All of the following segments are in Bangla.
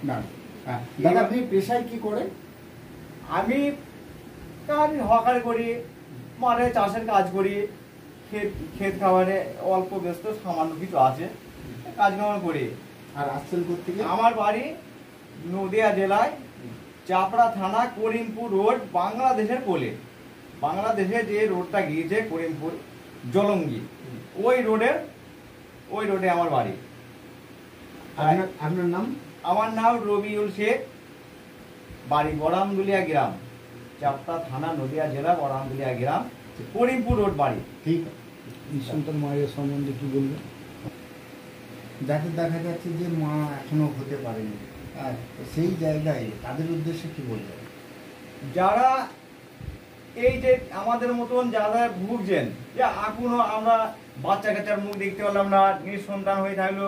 না। দাদা আপনি পেশায় কি করেন? আমি হকারি করি, মাঠে চাষের কাজ করি, ক্ষেত খাবারে অল্প ব্যস্ত সামান্য কিছু আছে, কাজ কাম করি। আর আসছেন কোথেকে? আমার বাড়ি নদিয়া জেলায় চাপড়া থানা, করিমপুর রোড, বাংলাদেশের কোলে। বাংলাদেশে যে রোডটা গিয়েছে করিমপুর জলঙ্গি, ওই রোডে আমার বাড়ি। আপনার নাম? আমার নাম রবিউল শেখ, বাড়ি বড়ামদুলিয়া গ্রাম, চাপড়া থানা, নদিয়া জেলা, বড়ামদুলিয়া গ্রাম, করিমপুর রোড বাড়ি। ঠিক আছে। সন্তান মায়ের সম্বন্ধে কি বলবেন? যাদের দেখা যাচ্ছে যে মা এখনো হতে পারেনি, সেই জায়গায় তাদের উদ্দেশ্যে কি বলবেন? যারা এই যে আমাদের মতন যারা ভুগছেন, যে এখনো আমরা বাচ্চা কাচ্চার মুখ দেখতে পারলাম না, নিঃসন্তান হয়ে থাকলো,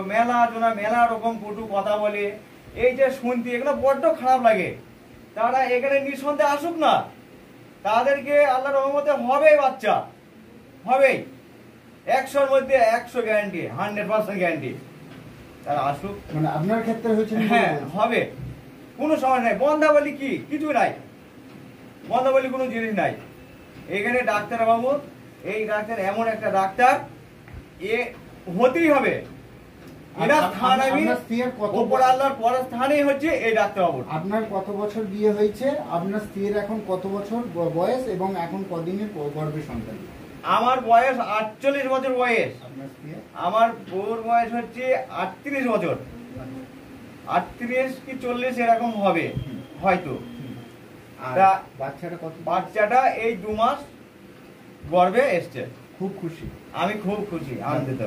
মেলা রকম কটু কথা বলে, এই যে শুনতে এগুলো বড্ড খারাপ লাগে। তারা এখানে নিঃসন্দেহে আসুক না, তাদেরকে আল্লাহর রহমতে হবেই, বাচ্চা হবেই, 100-র মধ্যে 100 গ্যারান্টি, 100% গ্যারান্টি। তারা আসুক। মানে আপনার ক্ষেত্রে হয়েছে? হ্যাঁ, হবে, কোনো সময় নাই। বন্ধা বলি কি কিছু নাই, বন্ধা বলি কোনো জিনিস নাই। এখানে ডাক্তার বাবু, এই ডাক্তার এমন একটা ডাক্তার, এ হতেই হবে। আপনার কত বছর বিয়ে হয়েছে? আপনার স্ত্রীর এখন কত বছর বয়স এবং এখন কদিনের গর্ভে সন্তান? আমার বয়স 48 বছর বয়স। আমার বউর বয়স হচ্ছে 38 বছর, 38 কি 40 এরকম হবে হয়তো। বাচ্চাটা এই 2 মাস গর্ভে এসছে। খুব খুশি, আমি খুব খুশি, আনন্দিত।